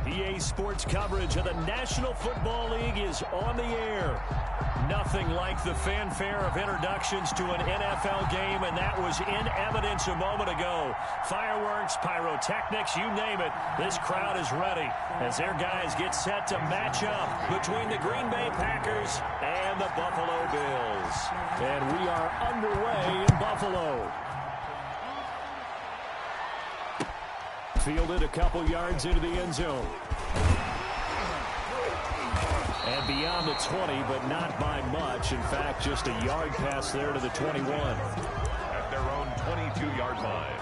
EA Sports coverage of the National Football League is on the air. Nothing like the fanfare of introductions to an NFL game, and that was in evidence a moment ago. Fireworks, pyrotechnics, you name it. This crowd is ready as their guys get set to match up between the Green Bay Packers and the Buffalo Bills. And we are underway in Buffalo. Fielded a couple yards into the end zone. And beyond the 20, but not by much. In fact, just a yard pass there to the 21. At their own 22-yard line.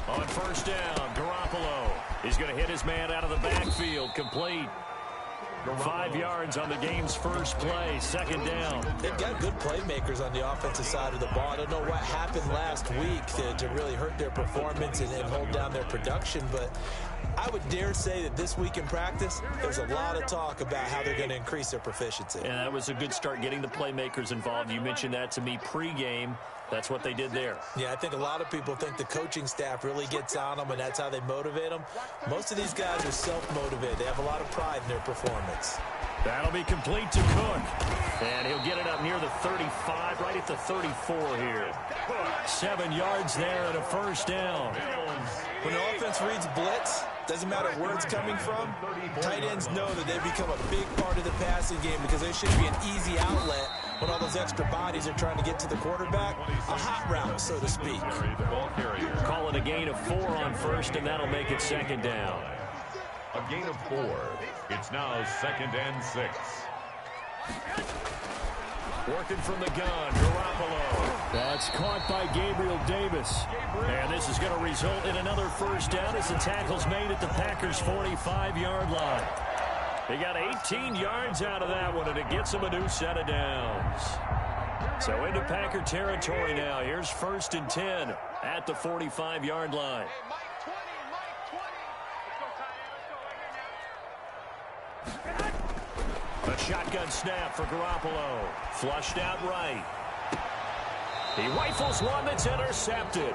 On first down, Garoppolo is going to hit his man out of the backfield, complete. 5 yards on the game's first play, second down. They've got good playmakers on the offensive side of the ball. I don't know what happened last week to really hurt their performance and hold down their production, but I would dare say that this week in practice, there's a lot of talk about how they're going to increase their proficiency. And that was a good start getting the playmakers involved. You mentioned that to me pregame. That's what they did there. Yeah, I think a lot of people think the coaching staff really gets on them, and that's how they motivate them. Most of these guys are self-motivated. They have a lot of pride in their performance. That'll be complete to Cook. And he'll get it up near the 35, right at the 34 here. 7 yards there and a first down. When the offense reads blitz, doesn't matter where it's coming from, tight ends know that they become a big part of the passing game because there should be an easy outlet when all those extra bodies are trying to get to the quarterback. A hot route, so to speak. Call it a gain of 4 on first, and that'll make it second down. A gain of 4. It's now 2nd and 6. Working from the gun, Garoppolo. That's caught by Gabriel Davis. And this is going to result in another first down as the tackle's made at the Packers' 45-yard line. They got 18 yards out of that one, and it gets them a new set of downs. So into Packer territory now. Here's 1st and 10 at the 45-yard line. A shotgun snap for Garoppolo. Flushed out right. He rifles one that's intercepted.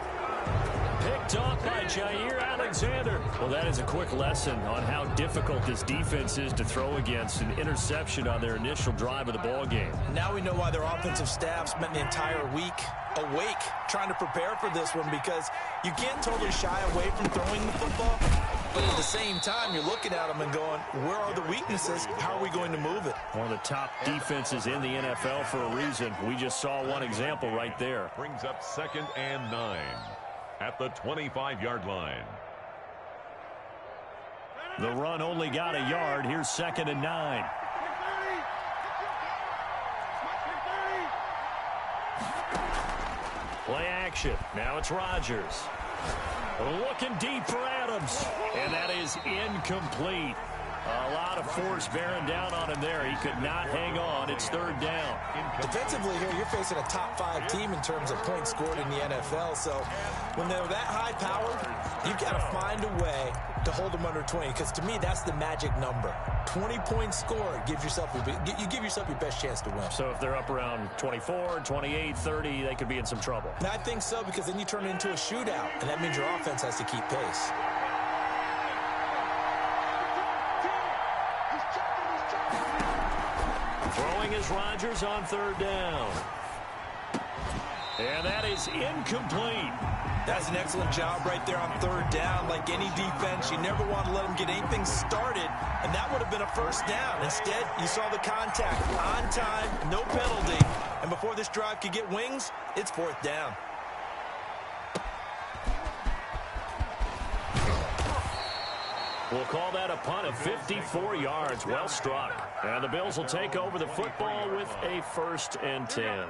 Picked off by Jair Alexander. Well, that is a quick lesson on how difficult this defense is to throw against. An interception on their initial drive of the ball game. Now we know why their offensive staff spent the entire week awake trying to prepare for this one, because you can't totally shy away from throwing the football, but at the same time you're looking at them and going, where are the weaknesses? How are we going to move it? One of the top defenses in the NFL for a reason. We just saw one example right there. Brings up 2nd and 9 at the 25-yard line. The run only got a yard. Here's 2nd and 9. Play action. Now it's Rodgers. Looking deep for Adams. And that is incomplete. A lot of force bearing down on him there. He could not hang on. It's 3rd down. Defensively here, you're facing a top 5 team in terms of points scored in the NFL. So when they're that high powered, you've got to find a way to hold them under 20. Because to me, that's the magic number. 20 points scored. You give yourself your best chance to win. So if they're up around 24, 28, 30, they could be in some trouble. And I think so, because then you turn it into a shootout. And that means your offense has to keep pace. Throwing is Rodgers on 3rd down. And that is incomplete. That's an excellent job right there on 3rd down. Like any defense, you never want to let them get anything started, and that would have been a first down. Instead, you saw the contact on time, no penalty, and before this drive could get wings, it's 4th down. We'll call that a punt of 54 yards. Well struck. And the Bills will take over the football with a 1st and 10.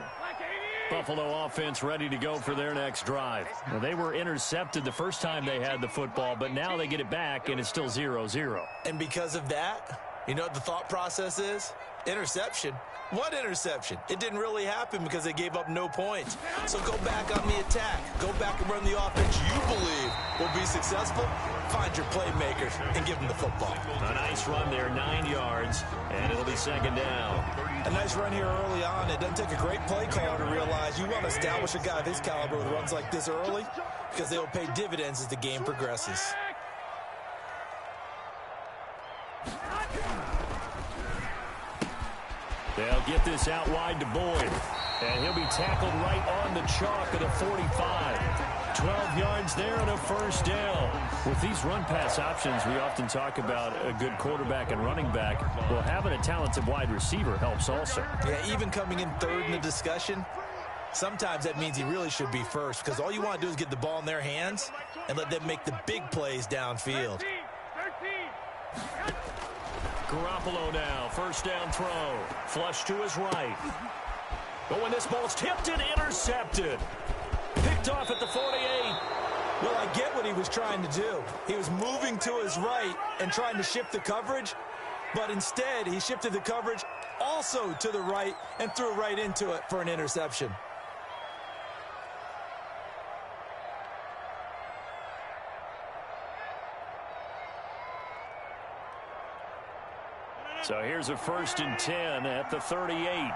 Buffalo offense ready to go for their next drive. Well, they were intercepted the first time they had the football, but now they get it back, and it's still 0-0. And because of that, You know what the thought process is? Interception. What interception? It didn't really happen because they gave up no points. So go back on the attack. Go back and run the offense you believe will be successful. Find your playmakers and give them the football. A nice run there, 9 yards, and it'll be second down. A nice run here early on. It doesn't take a great play caller to realize you want to establish a guy of his caliber with runs like this early because they'll pay dividends as the game progresses. They'll get this out wide to Boyd. And he'll be tackled right on the chalk of the 45. 12 yards there and a first down. With these run-pass options, we often talk about a good quarterback and running back. Well, having a talented wide receiver helps also. Yeah, even coming in third in the discussion, sometimes that means he really should be first because all you want to do is get the ball in their hands and let them make the big plays downfield. Garoppolo now, first down throw. Flush to his right. But when this ball's tipped and intercepted. Picked off at the 48. Well, I get what he was trying to do. He was moving to his right and trying to shift the coverage, but instead he shifted the coverage also to the right and threw right into it for an interception. So here's a 1st and 10 at the 38.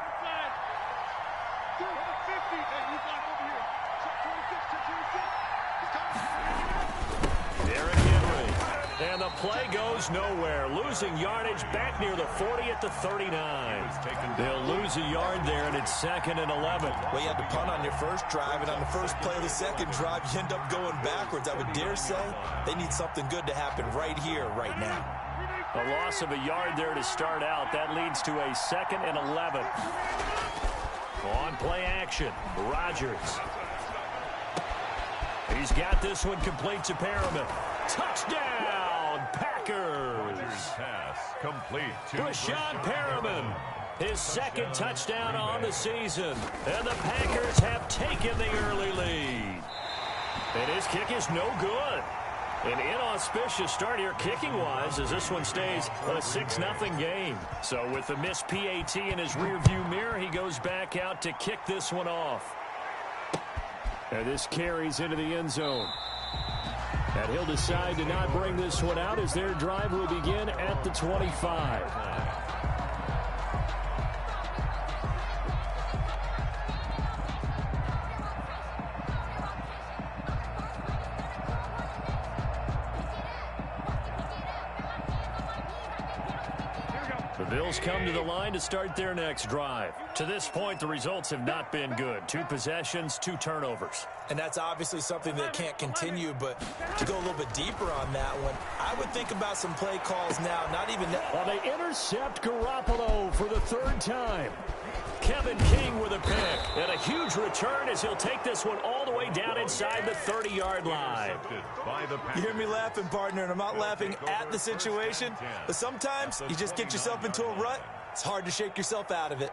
And the play goes nowhere. Losing yardage back near the 40 at the 39. They'll lose a yard there, and it's 2nd and 11. Well, you had to punt on your first drive, and on the first play of the second drive, you end up going backwards. I would dare say they need something good to happen right here, right now. A loss of a yard there to start out. That leads to a 2nd and 11. On play action, Rodgers. He's got this one complete to Perriman. Touchdown, Packers. Pass complete to Brashad Perriman. His 2nd touchdown on the season. And the Packers have taken the early lead. And his kick is no good. An inauspicious start here kicking-wise as this one stays a 6-0 game. So with the missed PAT in his rearview mirror, he goes back out to kick this one off. And this carries into the end zone. And he'll decide to not bring this one out as their drive will begin at the 25. The Bills come to the line to start their next drive. To this point, the results have not been good. 2 possessions, 2 turnovers. And that's obviously something that can't continue, but to go a little bit deeper on that one, I would think about some play calls now, not even... Well, they intercept Garoppolo for the 3rd time. Kevin King with a pick. And a huge return as he'll take this one all the way down inside the 30-yard line. You hear me laughing, partner, and I'm not laughing at the situation, but sometimes you just get yourself into a rut. It's hard to shake yourself out of it.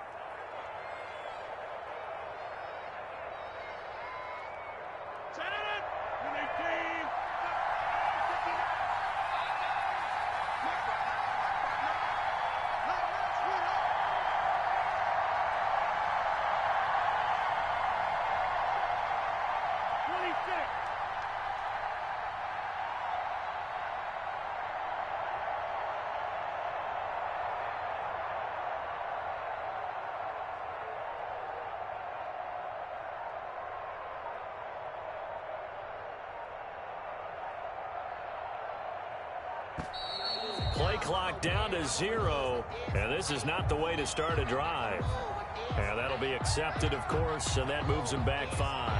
Play clock down to 0, and this is not the way to start a drive. And that'll be accepted, of course, and that moves him back 5.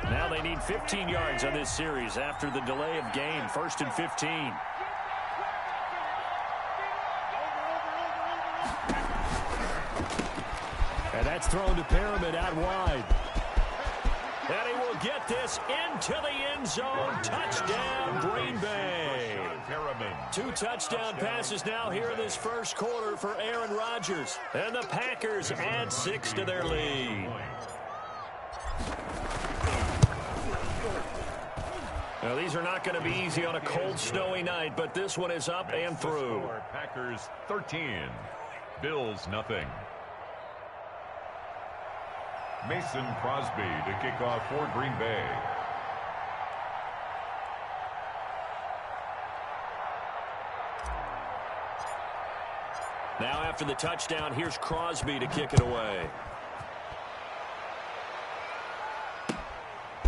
Now they need 15 yards on this series after the delay of game. 1st and 15. And that's thrown to Perriman out wide. And he will get this into the end zone. Touchdown, Green Bay. 2 touchdown passes now here in this first quarter for Aaron Rodgers. And the Packers add 6 to their lead. Now, these are not going to be easy on a cold, snowy night, but this one is up and through. Packers 13, Bills nothing. Mason Crosby to kick off for Green Bay. Now after the touchdown, here's Crosby to kick it away.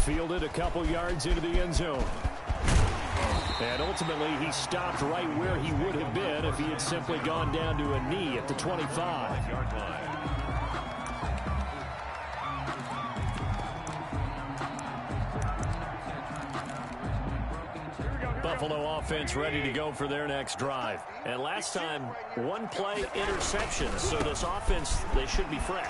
Fielded a couple yards into the end zone. And ultimately, he stopped right where he would have been if he had simply gone down to a knee at the 25-yard line. Buffalo offense ready to go for their next drive. And last time, 1 play interception. So this offense, they should be fresh.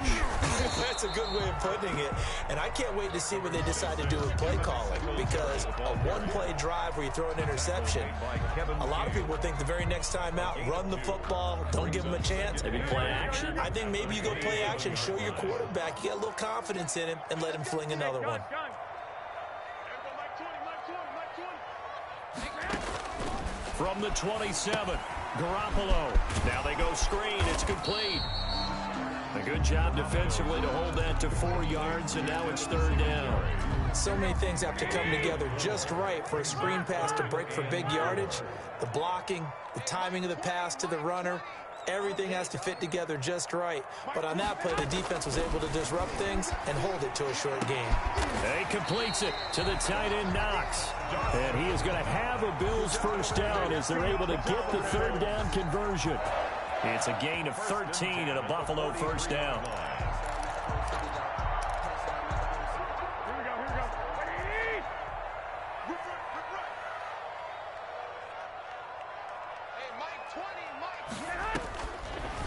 That's a good way of putting it. And I can't wait to see what they decide to do with play calling. Because a 1-play drive where you throw an interception, a lot of people think the very next time out, run the football, don't give them a chance. Maybe play action? I think maybe you go play action, show your quarterback, you get a little confidence in him, and let him fling another one. From the 27, Garoppolo. Now they go screen. It's complete. A good job defensively to hold that to 4 yards, and now it's 3rd down. So many things have to come together just right for a screen pass to break for big yardage. The blocking, the timing of the pass to the runner, everything has to fit together just right. But on that play, the defense was able to disrupt things and hold it to a short gain. He completes it to the tight end, Knox. And he is going to have a Bills first down as they're able to get the 3rd down conversion. It's a gain of 13 and a Buffalo first down.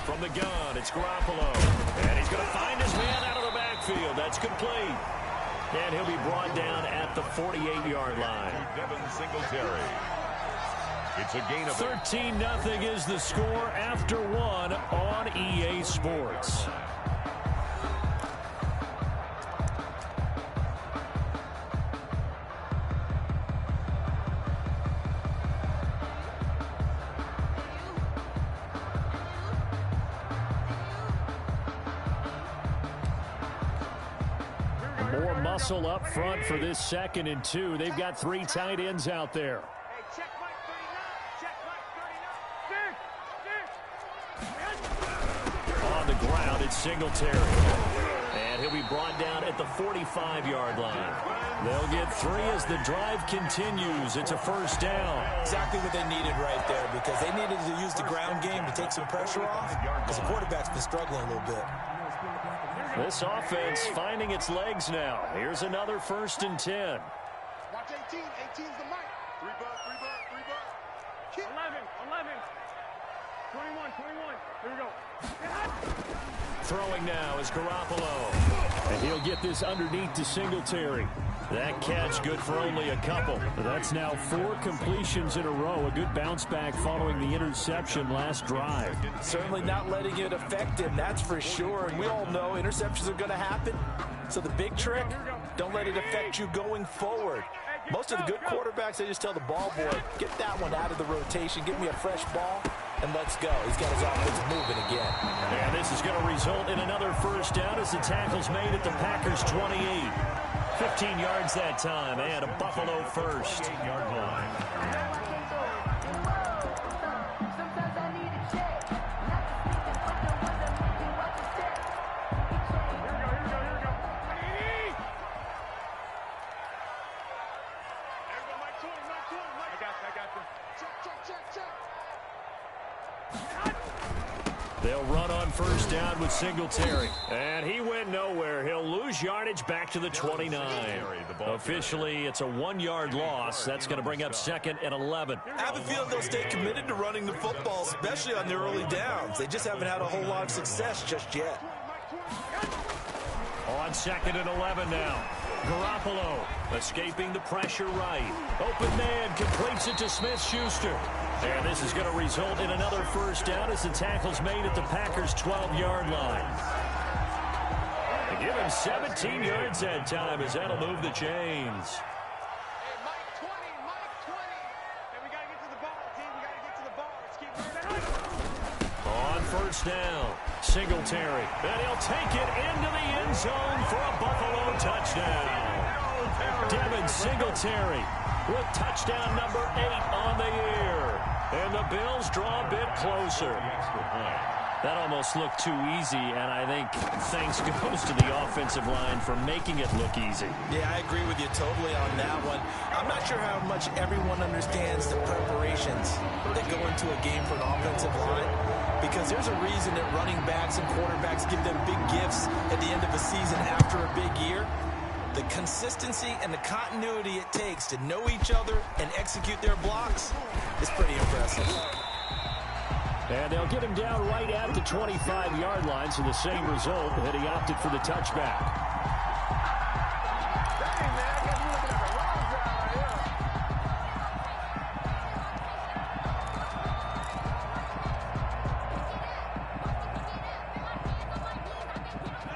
From the gun, it's Garoppolo. And he's going to find his man out of the backfield. That's complete. And he'll be brought down at the 48-yard line. Devin Singletary. It's a gain of 13-0 is the score after 1 on EA Sports. More muscle up front for this 2nd and 2. They've got 3 tight ends out there. On the ground, it's Singletary. And he'll be brought down at the 45-yard line. They'll get 3 as the drive continues. It's a first down. Exactly what they needed right there, because they needed to use the ground game to take some pressure off, because the quarterback's been struggling a little bit. This offense finding its legs now. Here's another 1st and 10. Watch 18. 18's the mic. 3 bucks. 11. 21. Here we go. Throwing now is Garoppolo. And he'll get this underneath to Singletary. That catch good for only a couple. That's now 4 completions in a row. A good bounce back following the interception last drive. Certainly not letting it affect him, that's for sure. And we all know interceptions are going to happen. So the big trick, don't let it affect you going forward. Most of the good quarterbacks, they just tell the ball boy, get that one out of the rotation, give me a fresh ball, and let's go. He's got his offense moving again. And this is going to result in another first down as the tackle's made at the Packers' 28. 15 yards that time, and a Buffalo first. 8-yard line. They'll run on first down with Singletary. And he went nowhere. He'll lose yardage back to the 29. Officially, it's a 1-yard loss. That's going to bring up 2nd and 11. I have a feeling they'll stay committed to running the football, especially on their early downs. They just haven't had a whole lot of success just yet. On 2nd and 11 now. Garoppolo escaping the pressure right. Open man completes it to Smith-Schuster. And this is going to result in another first down as the tackle's made at the Packers' 12-yard line. They give him 17 yards that time as that'll move the chains. On first down, Singletary. And he'll take it into the end zone for a Buffalo touchdown. Devin Singletary with touchdown number 8 on the year. And the Bills draw a bit closer. That almost looked too easy, and I think thanks goes to the offensive line for making it look easy. Yeah, I agree with you totally on that one. I'm not sure how much everyone understands the preparations that go into a game for an offensive line, because there's a reason that running backs and quarterbacks give them big gifts at the end of a season after a big year. The consistency and the continuity it takes to know each other and execute their blocks is pretty impressive. And they'll get him down right at the 25-yard line, so the same result that he opted for the touchback.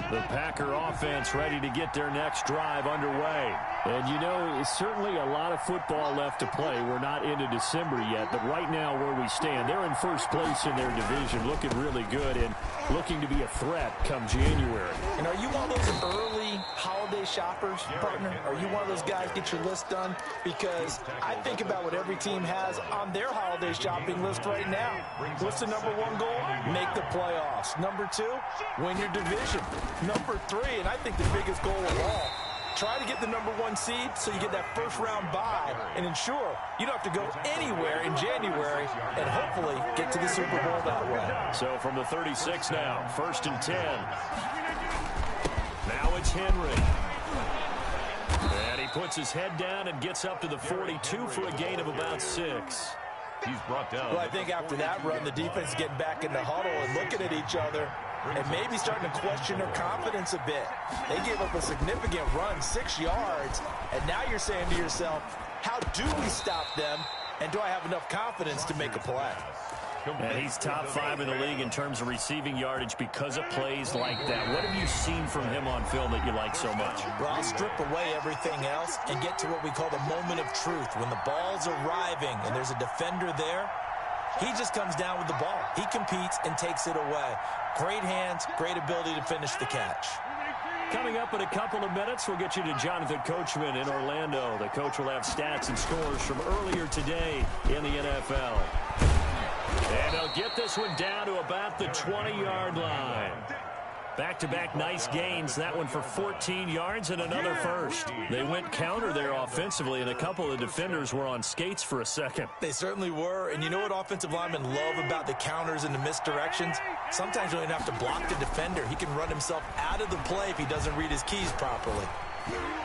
The Packer offense ready to get their next drive underway. And, you know, it's certainly a lot of football left to play. We're not into December yet, but right now where we stand, they're in first place in their division, looking really good and looking to be a threat come January. And are you one of those early holiday shoppers, partner? Are you one of those guys get your list done? Because I think about what every team has on their holiday shopping list right now. What's the number 1 goal? Make the playoffs. Number 2, win your division. Number 3, and I think the biggest goal of all, try to get the number 1 seed so you get that first round bye and ensure you don't have to go anywhere in January and hopefully get to the Super Bowl that way. So from the 36 now, 1st and 10. Now it's Henry. And he puts his head down and gets up to the 42 for a gain of about 6. He's brought down. Well, I think after that run, the defense is getting back in the huddle and looking at each other and maybe starting to question their confidence a bit. They gave up a significant run, 6 yards, and now you're saying to yourself, how do we stop them, and do I have enough confidence to make a play? And he's top 5 in the league in terms of receiving yardage because of plays like that. What have you seen from him on film that you like so much? Well, I'll strip away everything else and get to what we call the moment of truth. When the ball's arriving and there's a defender there, he just comes down with the ball. He competes and takes it away. Great hands, great ability to finish the catch. Coming up in a couple of minutes, we'll get you to Jonathan Coachman in Orlando. The coach will have stats and scores from earlier today in the NFL. And they'll get this one down to about the 20-yard line. Back-to-back nice gains. That one for 14 yards and another first. They went counter there offensively, and a couple of defenders were on skates for a second. They certainly were. And you know what offensive linemen love about the counters and the misdirections? Sometimes you don't even have to block the defender. He can run himself out of the play if he doesn't read his keys properly.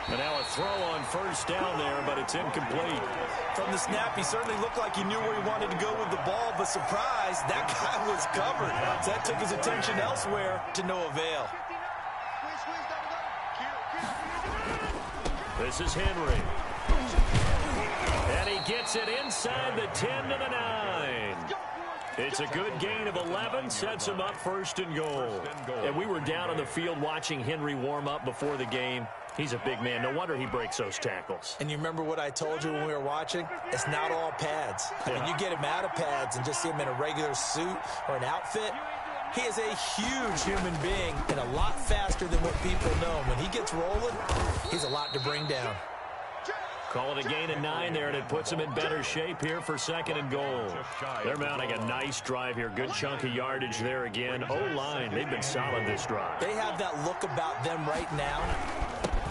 And now a throw on first down there, but it's incomplete. From the snap, he certainly looked like he knew where he wanted to go with the ball, but surprise, that guy was covered. So that took his attention elsewhere to no avail. This is Henry. And he gets it inside the 10 to the 9. It's a good gain of 11, sets him up 1st and goal. And we were down on the field watching Henry warm up before the game. He's a big man. No wonder he breaks those tackles. And you remember what I told you when we were watching? It's not all pads. I mean, you get him out of pads and just see him in a regular suit or an outfit. He is a huge human being and a lot faster than what people know. When he gets rolling, he's a lot to bring down. Call it a gain of 9 there, and it puts them in better shape here for 2nd and goal. They're mounting a nice drive here. Good chunk of yardage there again. O-line, they've been solid this drive. They have that look about them right now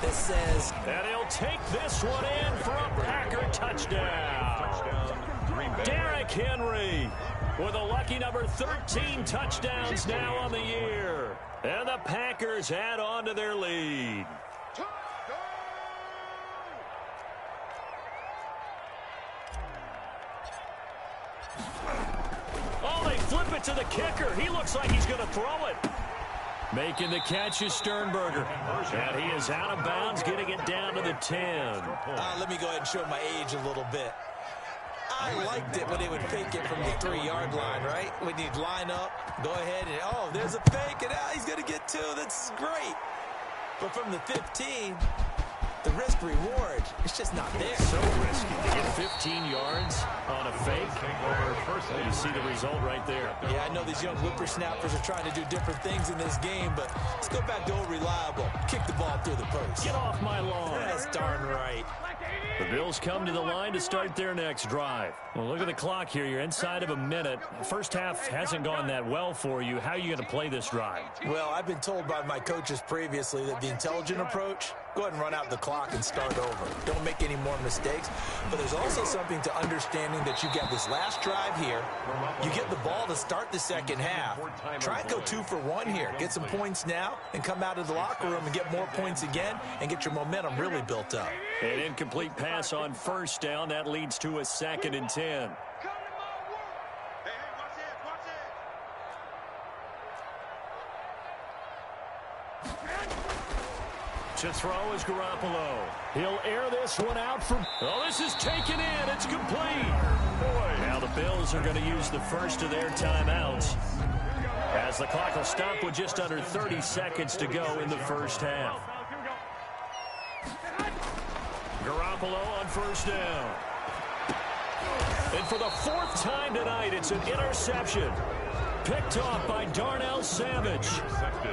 that says... And he'll take this one in for a Packer touchdown. Derrick Henry with a lucky number 13 touchdowns now on the year. And the Packers add on to their lead. Oh, they flip it to the kicker. He looks like he's going to throw it. Making the catch is Sternberger. And he is out of bounds, getting it down to the 10. Let me go ahead and show my age a little bit. I liked it when they would fake it from the 3-yard line, right? When you'd line up, go ahead and, oh, there's a fake, and he's going to get 2. That's great. But from the 15, the risk-reward, it's just not there. So risky to get 15 yards on a fake. You see the result right there. Yeah, I know these young whippersnappers are trying to do different things in this game, but let's go back to old reliable. Kick the ball through the post. Get off my lawn. That's darn right. The Bills come to the line to start their next drive. Well, look at the clock here. You're inside of a minute. First half hasn't gone that well for you. How are you going to play this drive? Well, I've been told by my coaches previously that the intelligent approach, go ahead and run out the clock and start over. Don't make any more mistakes. But there's also something to understanding that you get this last drive here. You get the ball to start the second half. Try and go 2 for 1 here. Get some points now and come out of the locker room and get more points again and get your momentum really built up. An incomplete pass on first down. That leads to a 2nd and 10. To throw is Garoppolo. He'll air this one out for... Oh, this is taken in. It's complete. Now the Bills are going to use the first of their timeouts, as the clock will stop with just under 30 seconds to go in the first half. Garoppolo on first down. And for the 4th time tonight, it's an interception. Picked off by Darnell Savage.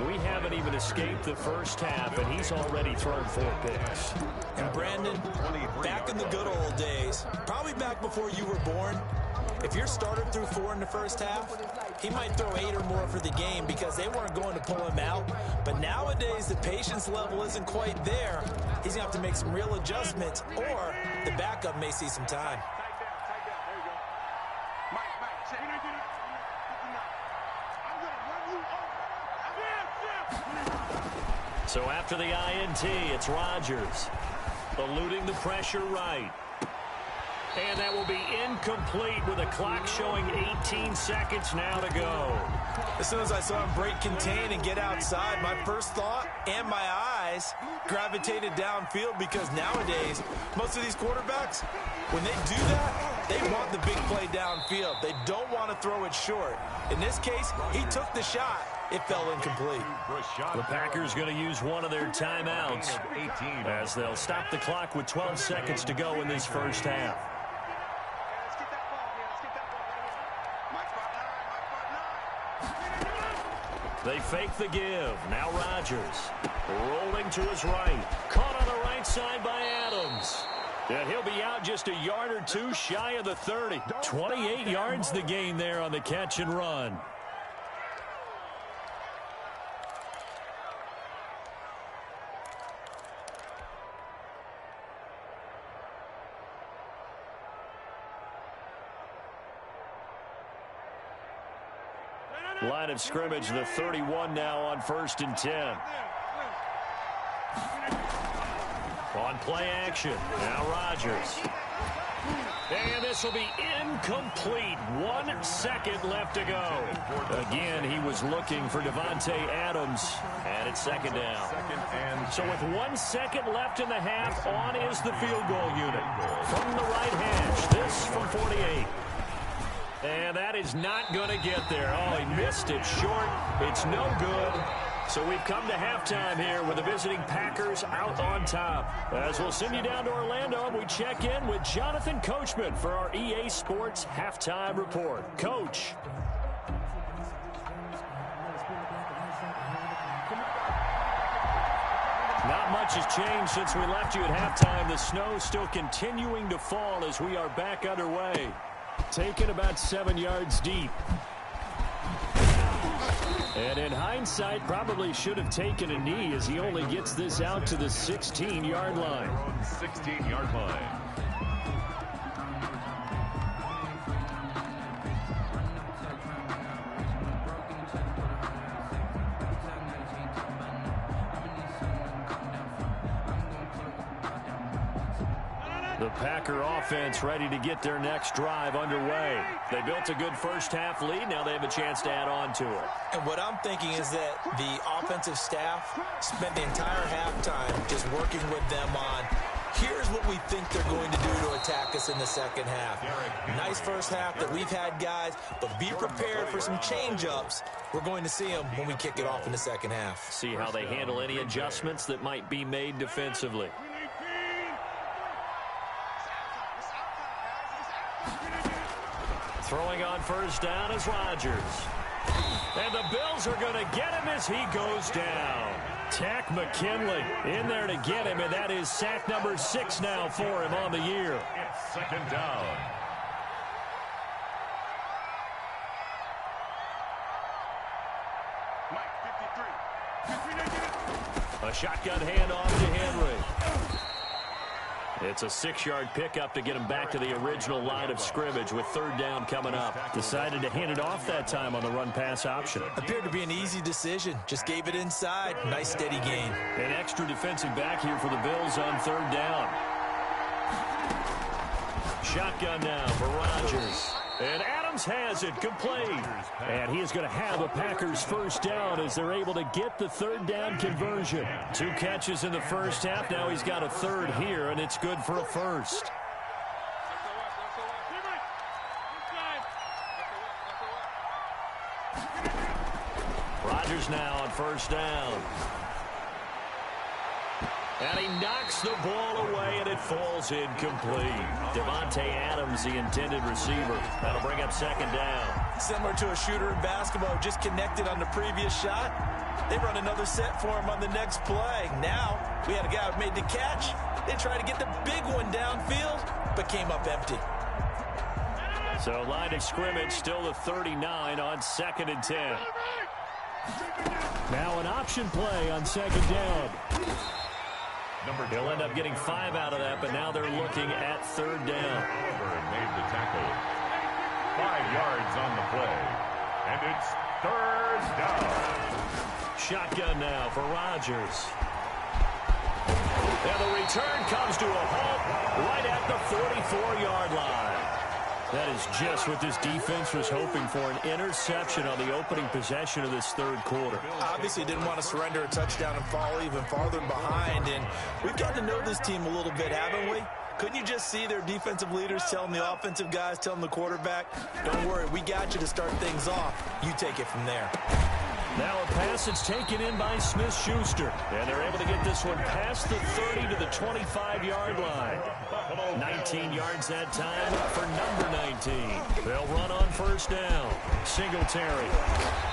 We haven't even escaped the first half, and he's already thrown 4 picks. And Brandon, back in the good old days, probably back before you were born, if your starter threw 4 in the first half, he might throw 8 or more for the game because they weren't going to pull him out. But nowadays, the patience level isn't quite there. He's going to have to make some real adjustments, or the backup may see some time. So after the INT, it's Rodgers, eluding the pressure right. And that will be incomplete with a clock showing 18 seconds now to go. As soon as I saw him break contain and get outside, my first thought and my eyes gravitated downfield, because nowadays, most of these quarterbacks, when they do that, they want the big play downfield. They don't want to throw it short. In this case, he took the shot. It fell incomplete. The Packers going to use one of their timeouts as they'll stop the clock with 12 seconds to go in this first half. They fake the give. Now Rodgers rolling to his right. Caught on the right side by Adams. And he'll be out just a yard or 2 shy of the 30. 28 yards the gain there on the catch and run. Line of scrimmage, the 31 now on 1st and 10. On play action, now Rodgers. And this will be incomplete. 1 second left to go. Again, he was looking for Devontae Adams, and it's 2nd down. So with 1 second left in the half, on is the field goal unit. From the right hash, this from 48. And that is not going to get there. Oh, he missed it short. It's no good. So we've come to halftime here with the visiting Packers out on top. As we'll send you down to Orlando, we check in with Jonathan Coachman for our EA Sports Halftime Report. Coach. Not much has changed since we left you at halftime. The snow still continuing to fall as we are back underway. Taken about 7 yards deep. And in hindsight, probably should have taken a knee as he only gets this out to the 16-yard line. 16-yard line. The Packer offense ready to get their next drive underway. They built a good first-half lead. Now they have a chance to add on to it. And what I'm thinking is that the offensive staff spent the entire halftime just working with them on, here's what we think they're going to do to attack us in the second half. Nice first half that we've had, guys, but be prepared for some change-ups. We're going to see them when we kick it off in the second half. See how they handle any adjustments that might be made defensively. Throwing on first down is Rodgers. And the Bills are going to get him as he goes down. Tack McKinley in there to get him, and that is sack number 6 now for him on the year. It's second down. A shotgun handoff to Henry. It's a 6-yard pickup to get him back to the original line of scrimmage with third down coming up. Decided to hand it off that time on the run-pass option. Appeared to be an easy decision. Just gave it inside. Nice steady gain. An extra defensive back here for the Bills on third down. Shotgun now for Rodgers. And Adams has it complete. And he is going to have a Packers first down as they're able to get the third down conversion. 2 catches in the first half. Now he's got a third here, and it's good for a first. Rodgers now on first down. And he knocks the ball away, and it falls incomplete. Devontae Adams, the intended receiver. That'll bring up second down. Similar to a shooter in basketball, just connected on the previous shot. They run another set for him on the next play. Now, we had a guy who made the catch. They tried to get the big one downfield, but came up empty. So line of scrimmage still the 39 on 2nd and 10. Now an option play on second down. He'll end up getting 5 out of that, but now they're looking at third down. Oliver made the tackle. 5 yards on the play. And it's third down. Shotgun now for Rodgers. And the return comes to a halt right at the 44-yard line. That is just what this defense was hoping for, an interception on the opening possession of this third quarter. Obviously didn't want to surrender a touchdown and fall even farther behind, and we've gotten to know this team a little bit, haven't we? Couldn't you just see their defensive leaders telling the offensive guys, telling the quarterback, don't worry, we got you to start things off. You take it from there. Now a pass that's taken in by Smith-Schuster. And they're able to get this one past the 30 to the 25-yard line. 19 yards that time for number 19. They'll run on first down. Singletary.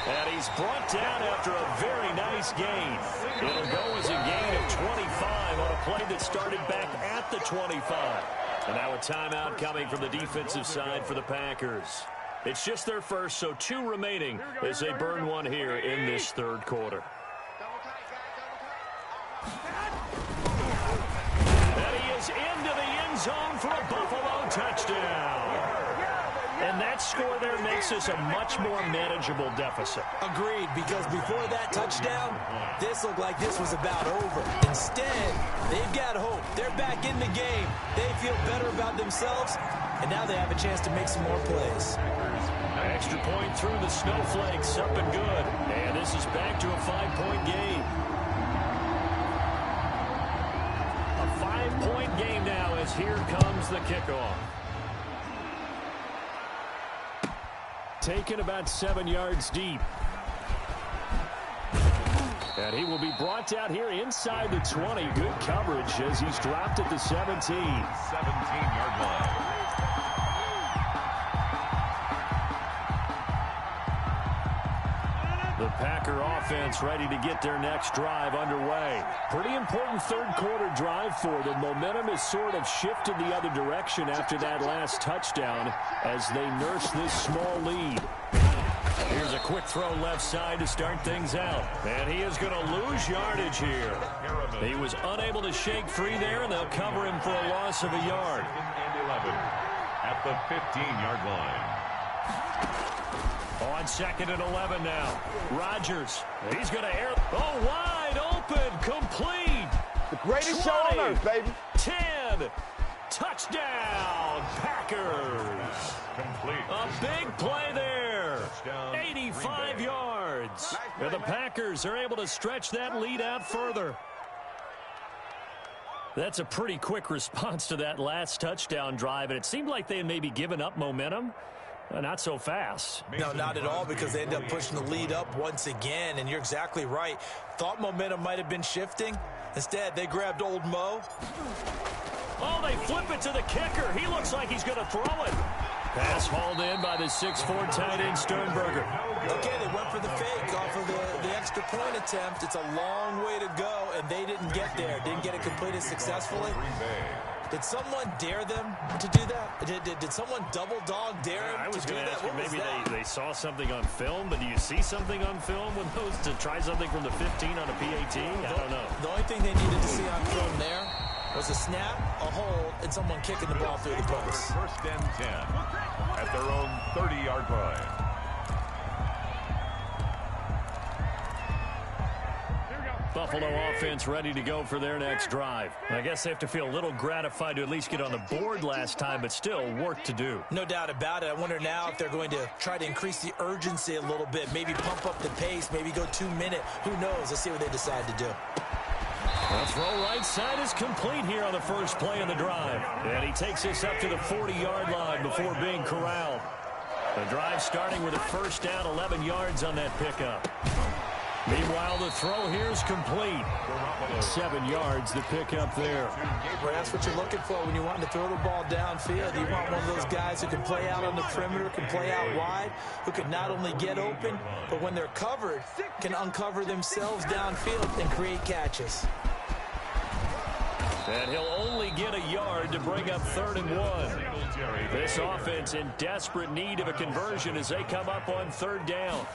And he's brought down after a very nice gain. It'll go as a gain of 25 on a play that started back at the 25. And now a timeout coming from the defensive side for the Packers. It's just their first, so 2 remaining as they burn one here in this third quarter. And he is into the end zone for a Buffalo touchdown. And that score there makes this a much more manageable deficit. Agreed, because before that touchdown, this looked like this was about over. Instead, they've got hope. They're back in the game. They feel better about themselves, and now they have a chance to make some more plays. Extra point through the snowflakes, up and good. And this is back to a 5-point game. A 5-point game now as here comes the kickoff. Taken about 7 yards deep. And he will be brought down here inside the 20. Good coverage as he's dropped at the 17. 17-yard line. The Packer offense ready to get their next drive underway. Pretty important third quarter drive for them. Momentum has sort of shifted the other direction after that last touchdown as they nurse this small lead. Here's a quick throw left side to start things out. And he is going to lose yardage here. He was unable to shake free there, and they'll cover him for a loss of a yard. And 11 at the 15-yard line. On 2nd and 11 now. Rodgers. He's going to air. Oh, wide open. Complete. The greatest show on earth, baby. 10. Touchdown, Packers. Complete. A big play there. 85 yards. And the Packers are able to stretch that lead out further. That's a pretty quick response to that last touchdown drive, and it seemed like they had maybe given up momentum. Not so fast. No, not at all, because they end up pushing the lead up once again, and you're exactly right. Thought momentum might have been shifting. Instead, they grabbed old Mo. Oh, they flip it to the kicker. He looks like he's going to throw it. Pass hauled in by the 6'4" tight end Sternberger. Okay, they went for the fake off of the extra point attempt. It's a long way to go, and they didn't get there. Didn't get it completed successfully. Did someone dare them to do that? Did someone double dog dare them to do that? I was going to ask you, maybe they saw something on film, but do you see something on film with those to try something from the 15 on a PAT? I don't know. The only thing they needed to see on film there was a snap, a hold, and someone kicking the ball through the post. First and 10 at their own 30-yard line. Buffalo offense ready to go for their next drive. I guess they have to feel a little gratified to at least get on the board last time, but still work to do. No doubt about it. I wonder now if they're going to try to increase the urgency a little bit, maybe pump up the pace, maybe go 2-minute. Who knows? Let's see what they decide to do. The throw right side is complete here on the first play of the drive. And he takes us up to the 40-yard line before being corralled. The drive starting with a first down, 11 yards on that pickup. Meanwhile, the throw here is complete. 7 yards to pick up there. Well, that's what you're looking for when you want to throw the ball downfield. You want one of those guys who can play out on the perimeter, can play out wide, who can not only get open, but when they're covered, can uncover themselves downfield and create catches. And he'll only get a yard to bring up 3rd and 1. This offense in desperate need of a conversion as they come up on 3rd down.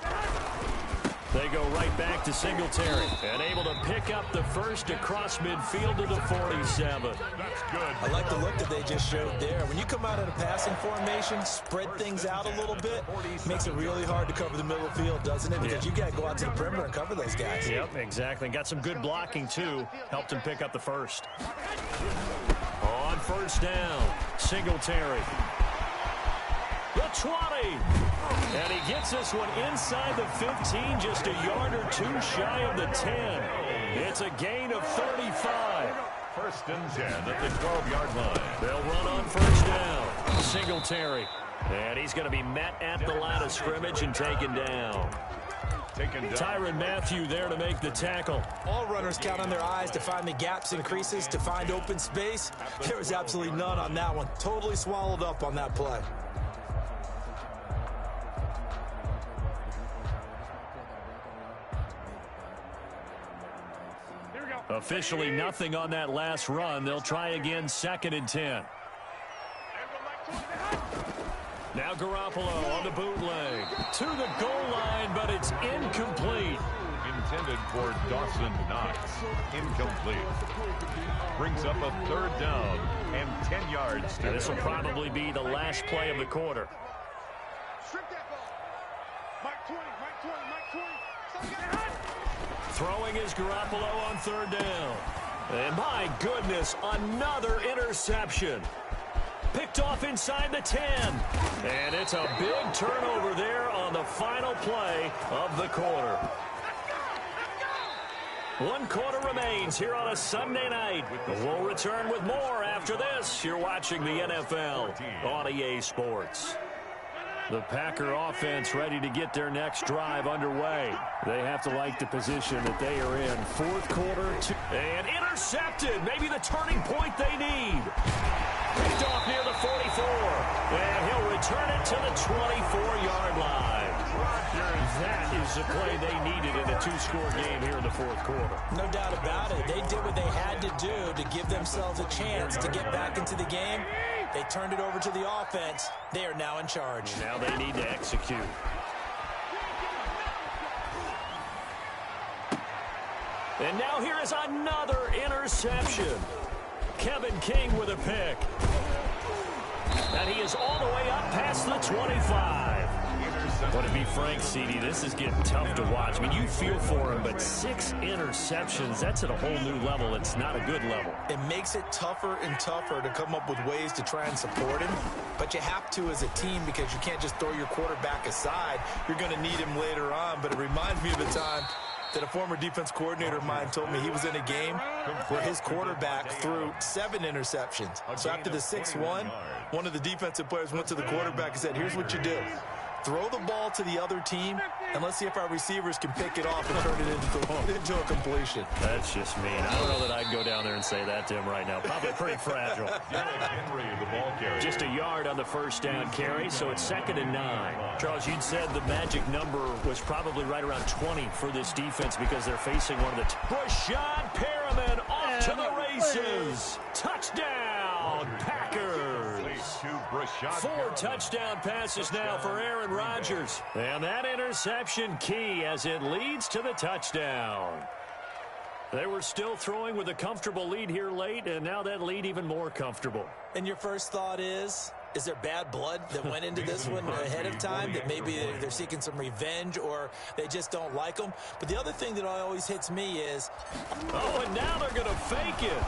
They go right back to Singletary and able to pick up the first across midfield to the 47. That's good. I like the look that they just showed there. When you come out in a passing formation, spread things out a little bit, makes it really hard to cover the middle field, doesn't it? Because you got to go out to the perimeter and cover those guys. Yep, exactly. Got some good blocking, too. Helped him pick up the first. On 1st down, Singletary. The 20. And he gets this one inside the 15, just a yard or two shy of the 10. It's a gain of 35. First and 10 at the 12-yard line. They'll run on 1st down. Singletary. And he's going to be met at the line of scrimmage and taken down. Tyrann Mathieu there to make the tackle. All runners count on their eyes to find the gaps and creases, to find open space. There was absolutely none on that one. Totally swallowed up on that play. Officially nothing on that last run. They'll try again 2nd and 10. Now Garoppolo on the bootleg. To the goal line, but it's incomplete. Intended for Dawson Knox. Incomplete. Brings up a 3rd down and 10 yards. Now this will probably be the last play of the quarter. Throwing is Garoppolo on 3rd down. And my goodness, another interception. Picked off inside the 10. And it's a big turnover there on the final play of the quarter. 1 quarter remains here on a Sunday night. We'll return with more after this. You're watching the NFL on EA Sports. The Packer offense ready to get their next drive underway. They have to like the position that they are in. 4th quarter. And intercepted. Maybe the turning point they need. Picked off near the 44. And he'll return it to the 24-yard line. That is the play they needed in a 2-score game here in the 4th quarter. No doubt about it. They did what they had to do to give themselves a chance to get back into the game. They turned it over to the offense. They are now in charge. Now they need to execute. And now here is another interception. Kevin King with a pick. And he is all the way up past the 25. Well, to be frank, CD, this is getting tough to watch. I mean, you feel for him, but 6 interceptions, that's at a whole new level. It's not a good level. It makes it tougher and tougher to come up with ways to try and support him, but you have to as a team because you can't just throw your quarterback aside. You're going to need him later on, but it reminds me of a time that a former defense coordinator of mine told me he was in a game where his quarterback threw 7 interceptions. So after the 6-1, one of the defensive players went to the quarterback and said, here's what you do. Throw the ball to the other team, and let's see if our receivers can pick it off and turn it into a completion. That's just mean. I don't know that I'd go down there and say that to him right now. Probably pretty fragile. Henry, the ball carrier. Just a yard on the first down carry, so it's 2nd and 9. Charles, you'd said the magic number was probably right around 20 for this defense because they're facing one of the... Rashad Perriman off to the races. Touchdown, Packers. 4 touchdown passes now for Aaron Rodgers. And that interception key as it leads to the touchdown. They were still throwing with a comfortable lead here late, and now that lead even more comfortable. And your first thought is there bad blood that went into this one ahead of time, that maybe they're seeking some revenge or they just don't like them? But the other thing that always hits me is... Oh, and now they're going to fake it.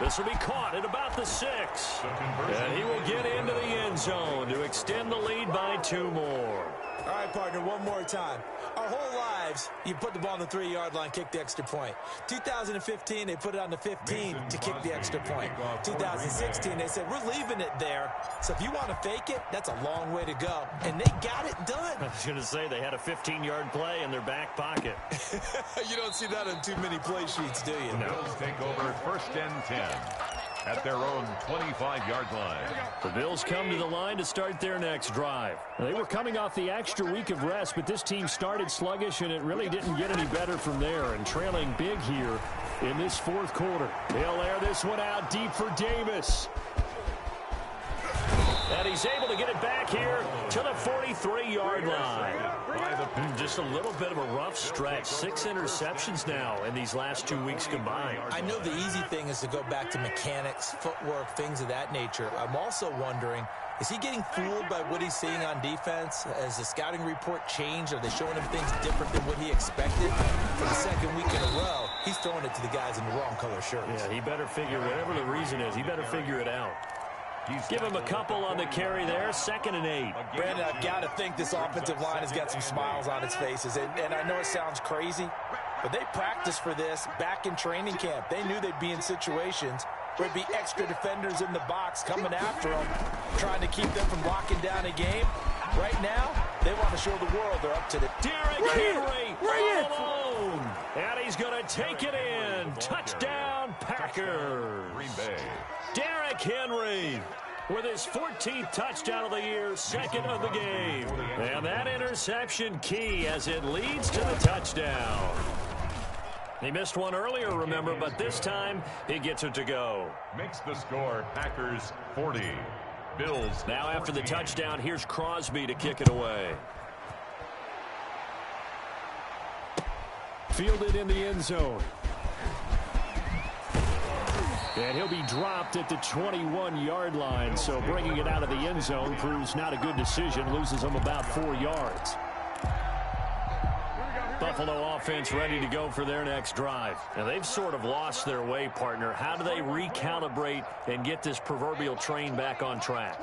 This will be caught at about the 6. And he will get into the end zone to extend the lead by 2 more. All right, partner, one more time. Our whole lives, you put the ball on the 3-yard line, kick the extra point. 2015, they put it on the 15 to kick the extra point. 2016, they said, we're leaving it there. So if you want to fake it, that's a long way to go. And they got it done. I was going to say they had a 15-yard play in their back pocket. You don't see that on too many play sheets, do you? No. Bills take over 1st and 10. At their own 25-yard line. The Bills come to the line to start their next drive. They were coming off the extra week of rest, but this team started sluggish, and it really didn't get any better from there, and trailing big here in this 4th quarter. He'll air this one out deep for Davis. And he's able to get it back here to the 43-yard line. Just a little bit of a rough stretch. 6 interceptions now in these last 2 weeks combined. I know the easy thing is to go back to mechanics, footwork, things of that nature. I'm also wondering, is he getting fooled by what he's seeing on defense? Has the scouting report changed? Are they showing him things different than what he expected? For the 2nd week in a row, he's throwing it to the guys in the wrong color shirts. Yeah, he better figure, whatever the reason is, he better figure it out. Give him a couple on the carry there, 2nd and 8. Brandon, I've got to think this offensive line has got some smiles on its faces. And I know it sounds crazy, but they practiced for this back in training camp. They knew they'd be in situations where it'd be extra defenders in the box coming after them, trying to keep them from locking down a game. Right now, they want to show the world they're up to the... Derrick Henry all alone. And he's going to take it in. Touchdown, Packers. Green Bay. Derrick Henry with his 14th touchdown of the year, 2nd of the game. And that interception key as it leads to the touchdown. He missed one earlier, remember, but this time he gets it to go. Makes the score Packers 40. Bills. Now after the touchdown, here's Crosby to kick it away. Fielded in the end zone. And he'll be dropped at the 21-yard line, so bringing it out of the end zone proves not a good decision, loses him about 4 yards. Buffalo offense ready to go for their next drive. Now, they've sort of lost their way, partner. How do they recalibrate and get this proverbial train back on track?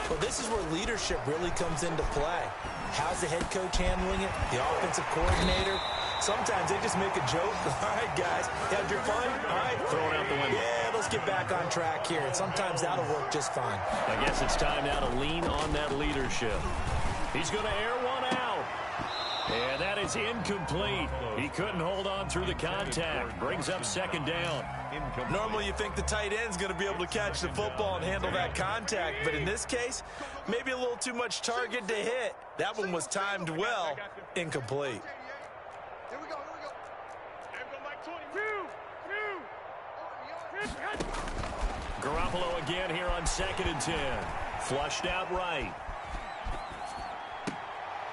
Well, this is where leadership really comes into play. How's the head coach handling it? The offensive coordinator? Sometimes they just make a joke. All right, guys, you had your fun? All right. Throw it out the window. Yeah, let's get back on track here. And sometimes that'll work just fine. I guess it's time now to lean on that leadership. He's going to air one out. And that is incomplete. He couldn't hold on through the contact. Brings up 2nd down. Normally you think the tight end's going to be able to catch the football and handle that contact. But in this case, maybe a little too much target to hit. That one was timed well. Incomplete. Here we go. Here we go, Mike. 22. Garoppolo again here on 2nd and 10. Flushed out right.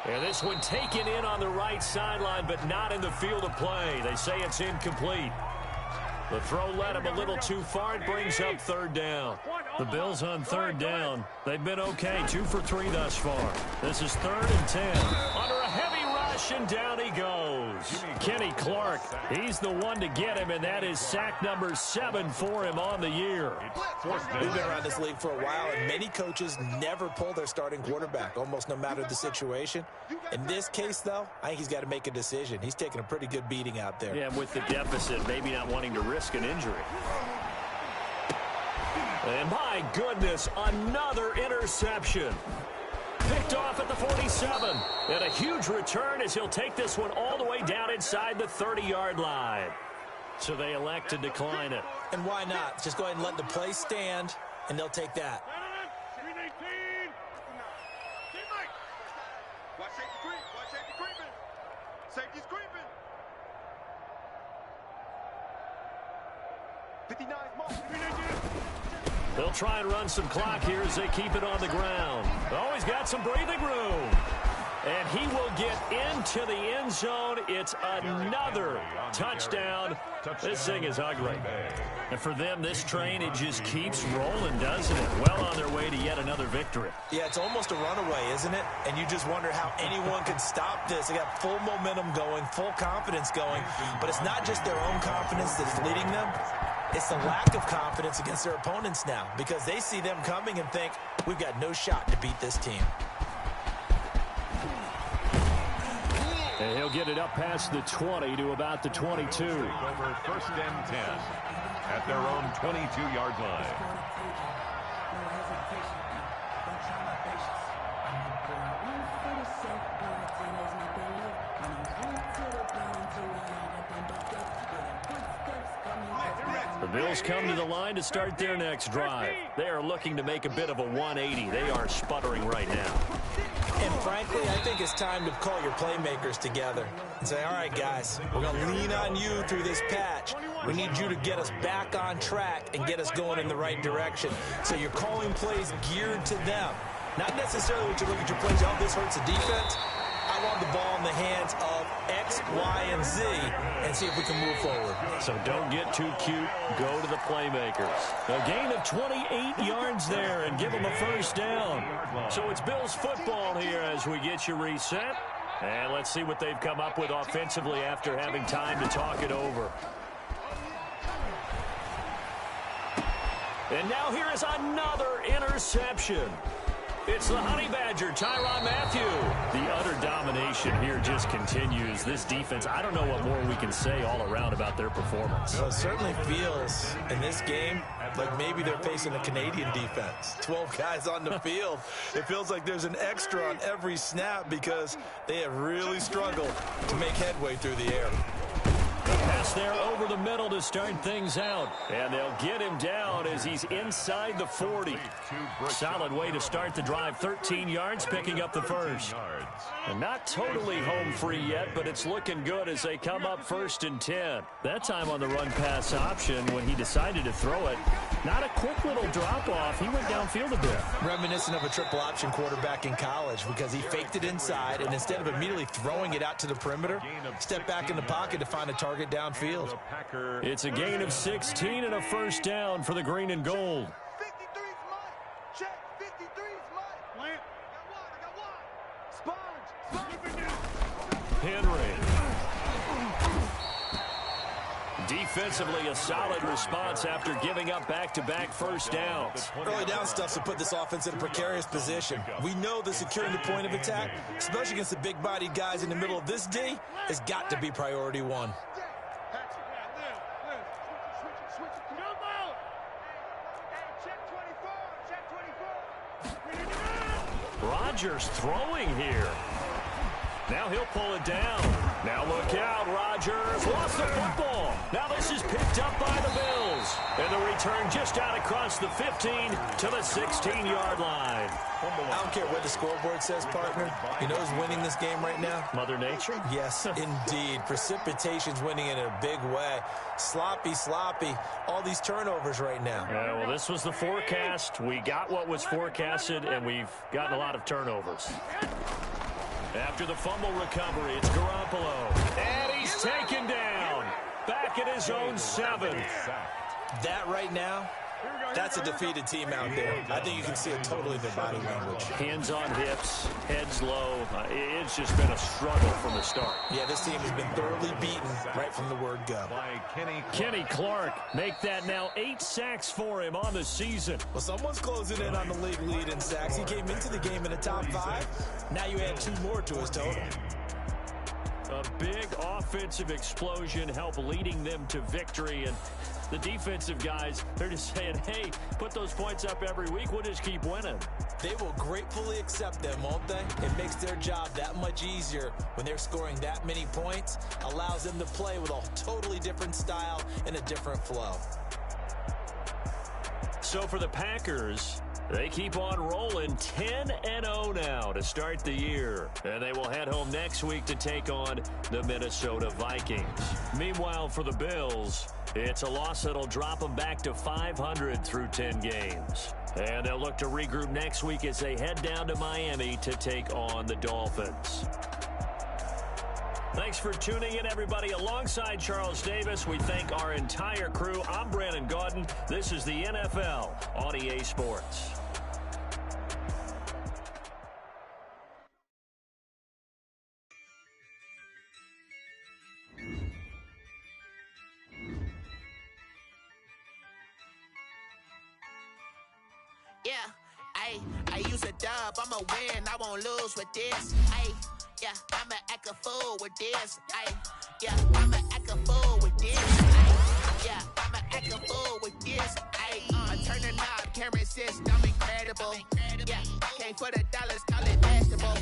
And this one taken in on the right sideline, but not in the field of play. They say it's incomplete. The throw led him a little too far. It brings up 3rd down. The Bills on third down. They've been okay, 2 for 3 thus far. This is 3rd and 10. Under a heavy rush, and down he goes. Kenny Clark, he's the one to get him, and that is sack number 7 for him on the year. We've been around this league for a while, and many coaches never pull their starting quarterback, almost no matter the situation. In this case, though, I think he's got to make a decision. He's taking a pretty good beating out there. Yeah, with the deficit, maybe not wanting to risk an injury. And my goodness, another interception. Picked off at the 47. And a huge return as he'll take this one all the way down inside the 30-yard line. So they elect to decline it. And why not? Just go ahead and let the play stand, and they'll take that. Safety's creeping. 59 They'll try and run some clock here as they keep it on the ground. Oh, he's got some breathing room. And he will get into the end zone. It's another touchdown. This thing is ugly. And for them, this train, it just keeps rolling, doesn't it? Well on their way to yet another victory. Yeah, it's almost a runaway, isn't it? And you just wonder how anyone could stop this. They got full momentum going, full confidence going. But it's not just their own confidence that's leading them. It's the lack of confidence against their opponents now, because they see them coming and think, we've got no shot to beat this team. And he'll get it up past the 20 to about the 22. Over 1st and 10 at their own 22-yard line. The Bills come to the line to start their next drive. They are looking to make a bit of a 180. They are sputtering right now. And frankly, I think it's time to call your playmakers together and say, all right, guys, we're going to lean on you through this patch. We need you to get us back on track and get us going in the right direction. So you're calling plays geared to them. Not necessarily what you look at your plays, oh, this hurts the defense. I want the ball in the hands of X, Y, and Z and see if we can move forward. So don't get too cute. Go to the playmakers. A gain of 28 yards there and give them a first down. So it's Bills football here as we get you reset. And let's see what they've come up with offensively after having time to talk it over. And now here is another interception. It's the Honey Badger, Tyrann Mathieu. The utter domination here just continues. This defense, I don't know what more we can say all around about their performance. Well, it certainly feels in this game like maybe they're facing a Canadian defense. 12 guys on the field. It feels like there's an extra on every snap because they have really struggled to make headway through the air. Pass there over the middle to start things out. And they'll get him down as he's inside the 40. Solid way to start the drive. 13 yards, picking up the first. And not totally home free yet, but it's looking good as they come up 1st and 10. That time on the run-pass option when he decided to throw it. Not a quick little drop-off. He went downfield a bit. Reminiscent of a triple option quarterback in college because he faked it inside, and instead of immediately throwing it out to the perimeter, stepped back in the pocket to find a target downfield. It's a gain of 16 and a first down for the green and gold. 53's mine. Check. 53's mine. I got one. Sponge. Henry. Defensively, a solid response after giving up back-to-back first downs. Early down stuff to put this offense in a precarious position. We know that securing the point of attack, especially against the big-bodied guys in the middle of this D, has got to be priority one. Rodgers throwing here. Now he'll pull it down. Now look out, Rodgers lost the football. Now this is picked up by the Bills. And the return just out across the 15 to the 16-yard line. I don't care what the scoreboard says, partner. You know who's winning this game right now? Mother Nature? Yes, indeed. Precipitation's winning in a big way. Sloppy. All these turnovers right now. Yeah, well, this was the forecast. We got what was forecasted, and we've gotten a lot of turnovers. After the fumble recovery, it's Garoppolo. And he's taken down. Back at his own 7. That right now That's a defeated team out there. I think you can see it totally in their body language. Hands on hips, heads low. It's just been a struggle from the start. Yeah, this team has been thoroughly beaten right from the word go. By Kenny Clark, make that now 8 sacks for him on the season. Well, someone's closing in on the league lead in sacks. He came into the game in the top 5. Now you add 2 more to his total. A big offensive explosion helped leading them to victory. And the defensive guys, they're just saying, hey, put those points up every week. We'll just keep winning. They will gratefully accept them, won't they? It makes their job that much easier when they're scoring that many points. Allows them to play with a totally different style and a different flow. So for the Packers, they keep on rolling 10-0 now to start the year. And they will head home next week to take on the Minnesota Vikings. Meanwhile, for the Bills, it's a loss that'll drop them back to 500 through 10 games. And they'll look to regroup next week as they head down to Miami to take on the Dolphins. Thanks for tuning in, everybody. Alongside Charles Davis, we thank our entire crew. I'm Brandon Gaudin. This is the NFL on EA Sports. Yeah, I use a dub, I'ma win, I won't lose with this. Yeah, I'ma act a fool with this. Yeah, I'ma act a fool with this. Yeah, I'ma act a fool with this. Turn the knob, can't resist, I'm incredible. Yeah, came for the dollars, call it vegetable.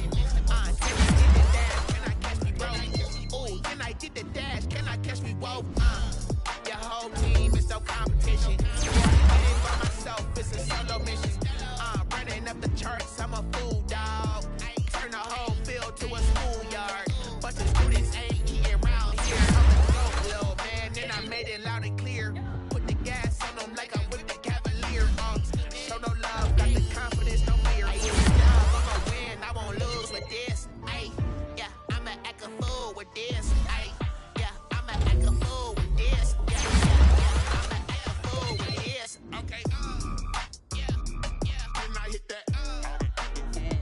Can I catch me broke? Ooh, can I get the dash? Can I catch me woke? Your whole team is no competition. By myself, it's a solo mission. Running up the charts, I'm a fool, dog. Turn the whole field to a schoolyard. But the students ain't eating around here. I'm the GOAT, little man, and I made it loud and clear. Put the gas on them like I'm with the Cavalier. Show no love, got the confidence, no fear. I'ma win, I won't lose with this. Yeah, I'ma act a fool with this. Yeah, I'ma act a fool with this. Yeah, I'ma act a fool with this. Okay, and I hit that. Okay,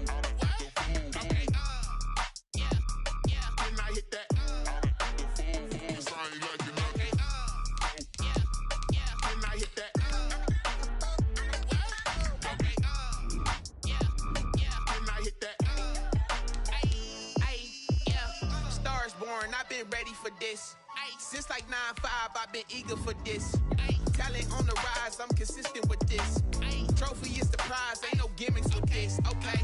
and I hit that. Cause I ain't like it, okay, and I hit that. Okay, and I hit that. Yeah, stars born, I've been ready for this. Since like 9-5, I've been eager for this. Talent on the rise, I'm consistent with this. Trophy is the prize, ain't no gimmicks with this. Okay,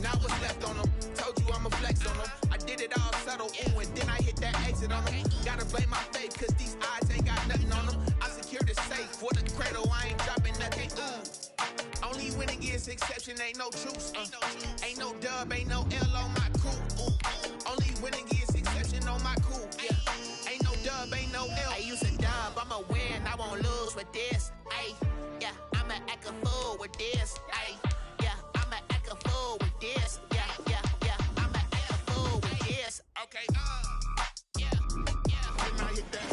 now what's left on them? Told you I'ma flex on them. I did it all subtle, ooh, and then I hit that exit on them. Gotta blame my faith, cause these odds ain't got nothing on them. I secure the safe for the cradle, I ain't dropping nothing. Ooh, only winning is exception, ain't no truce. Ain't no dub, ain't no L on my crew. Only winning is exception on my crew. Yeah, ain't no dub, ain't no L. I use a dub, I'ma win, I won't lose with this. Yeah, I'ma act a fool with this. Yeah, I'ma act a fool with this. Yeah, I'ma act a fool with this. Okay, and I hit that.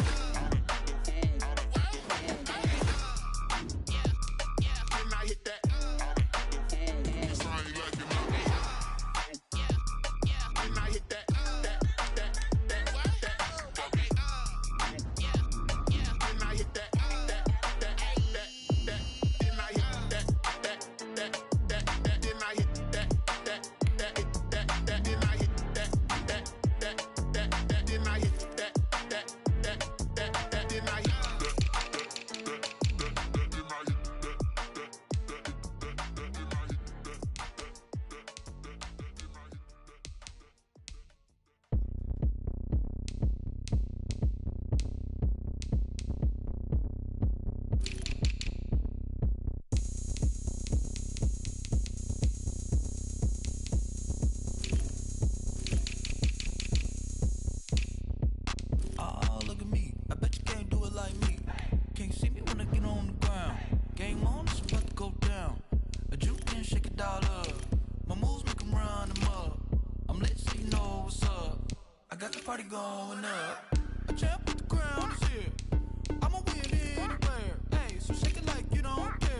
And I hit that. Cause I ain't like it, and I hit that. Okay, and I hit that. Party going up. A champ with the crown is here. I'ma win anywhere. Hey, so shake it like you don't care.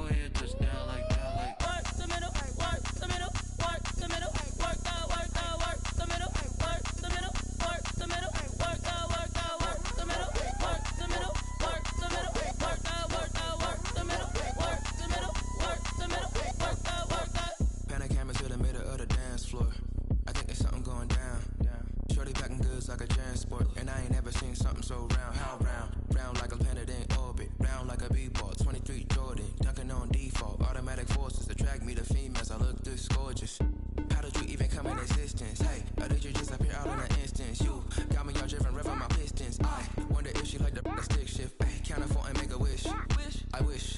Go ahead, touch down like that, like work the middle, work the middle, work the middle, work the middle, work the middle, work the middle, work the middle, work the middle, work the middle, work the middle, work the middle, work the middle, work the. Pan a camera to the middle of the dance floor. I think there's something going down. Shorty packing goods like a transport, and I ain't never seen something so round. How round? Round like a planet in orbit, round like a b-ball. 23 Jordan, dunking on default. Automatic forces attract me to females. I look this gorgeous. How did you even come in existence? Hey, or did you just appear out in an instance? You got me all driven, revving my pistons. I wonder if she like the stick shift. Hey, count a four and make a wish. I wish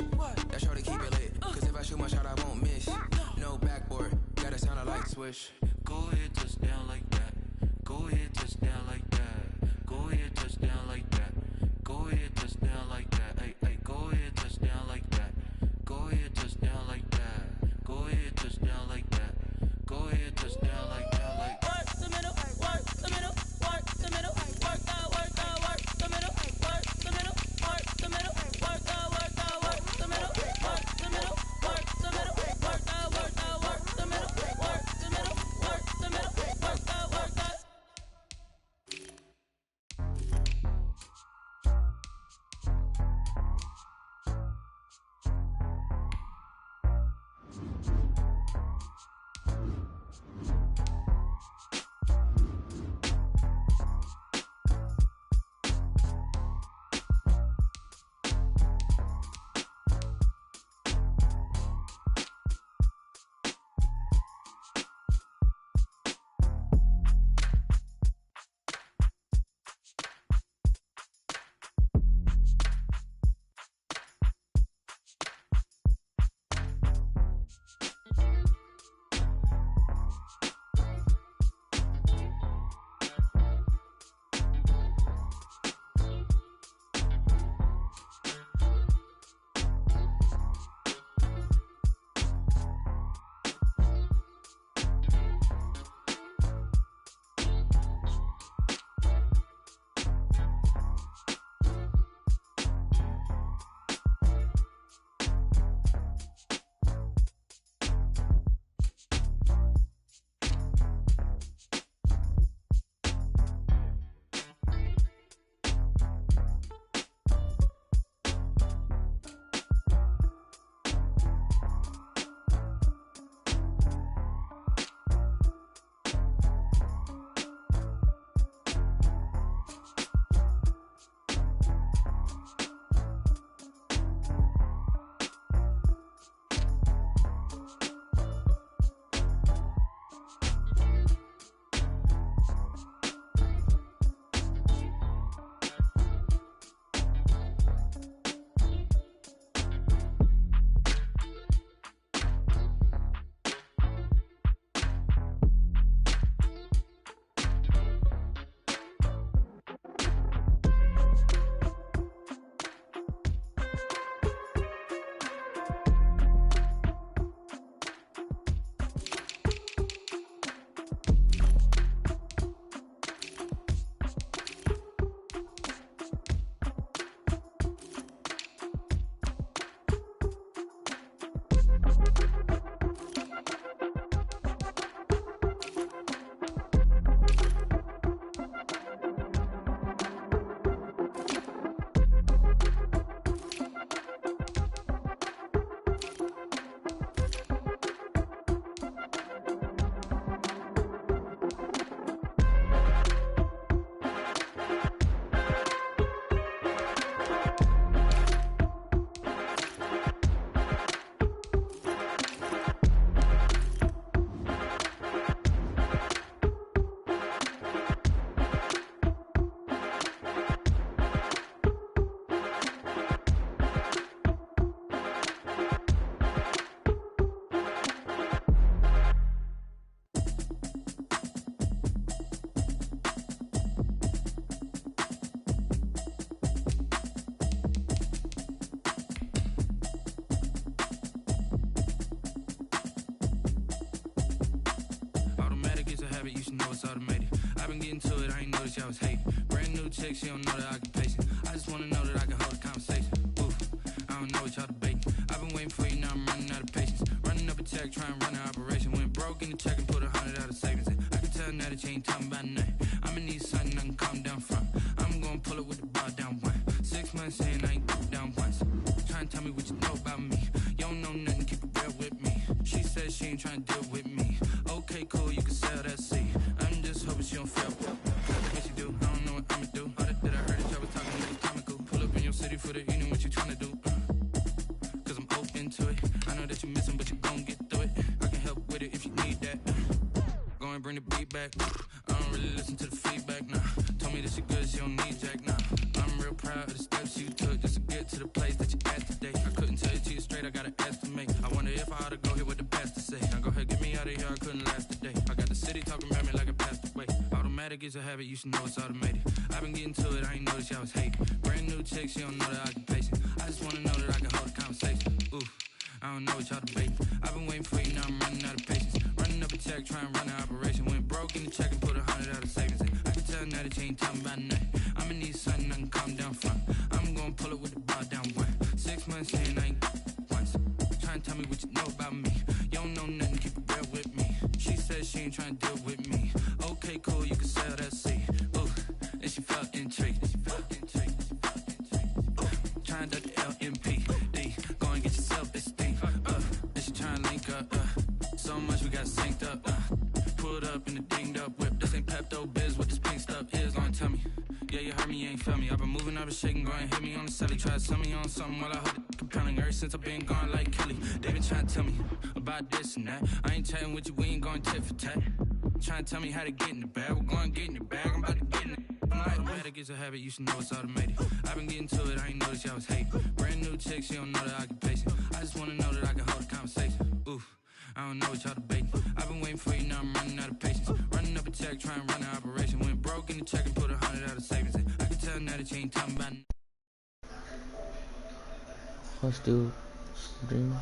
that shorty keep it lit. Cause if I shoot my shot, I won't miss. No backboard, gotta sound a light switch. Go ahead, touch down like that. Go ahead, touch down like that. Go ahead, touch down like that. Go ahead, touch down like that. Hey, hey, go ahead, touch down like that. Go ahead, touch down like that. Go ahead, touch down like that. Go ahead, touch down like that. Like work the middle, work the middle, work the middle, work the middle, work the middle, work the middle, work the middle, work the middle, work the middle, work the middle, work the middle, work the middle, work the middle, work the middle, work the middle, work the. into it, I ain't noticed y'all was hating. Brand new chick, she don't know the occupation. I just wanna know that I can hold a conversation. Oof, I don't know what y'all debating. I've been waiting for you, now I'm running out of patience. Running up a check, trying to run an operation. Went broke in the check and put 100 out of savings in. I can tell now that you ain't talking about nothing. I'ma need something I can calm down from. I'm gonna pull it with the bar down one. 6 months in, I ain't down once. Trying to tell me what you know about me. You don't know nothing, keep it real with me. She says she ain't trying to deal with me. Okay, cool, you can sell that seat. I'm just hoping she don't feel what you do. I don't know what I'ma do. All that I heard that y'all was talking, it was comical. Pull up in your city for the evening, what you trying to do? Cause I'm open to it. I know that you're missing, but you gon' get through it. I can help with it if you need that. Go and bring the beat back. I don't really listen to the feedback, nah. Told me that she good, she don't need jack, nah. I'm real proud of the steps you took just to get to the place that you at today. I couldn't tell it to you straight, I gotta estimate. I wonder if I ought to go here with the pastor say. Now go ahead, get me out of here, I couldn't last a day. I got the city talking about me like a passed away. Automatic is a habit, you should know it's automated. I've been getting to it, I ain't noticed y'all was hating. Brand new chick, she don't know the occupation. I just wanna know that I can hold a conversation. Ooh, I don't know what y'all debating. I've been waiting for you, now I'm running out of patience. Running up a check, trying to run an operation. Went broke in the check and put 100 out of savings in. I can tell now that you ain't talking about nothing. I'ma need something I can calm down from. I'm gonna pull it with the bar down one. 6 months in, I ain't once. Trying to tell me what you know about me. You don't know nothing, keep it real with me. She says she ain't trying to deal with me. Okay, cool, you can sell that seat. Ooh, and she felt intrigued. Trying to duck the LMPD. Go and get your self-esteem. And she trying to link up. So much we got synced up. Pulled up in the dinged up whip. This ain't Pepto-Biz, what this pink stuff is. Gonna tell me. Yeah, you heard me, you ain't felt me. I've been moving, I've been shaking, go and hit me on the celly. Try to sell me on something while I hold it compelling. Ever since I've been gone like Kelly. They been trying to tell me about this and that. I ain't chatting with you, we ain't going tit for tat. Trying to tell me how to get in the bag. We're going to get in the bag, I'm about to get in it. Automatic is a habit, you should know it's automated. I've been getting to it, I ain't noticed y'all was hating. Brand new chick, she don't know the occupation. I just wanna know that I can hold a conversation. Ooh, I don't know what y'all debating. I've been waiting for you, now I'm running out of patience. Running up a check, trying to run an operation. Went broke in the check and put 100 out of savings in. I can tell now that you ain't talking about. Let's do stream.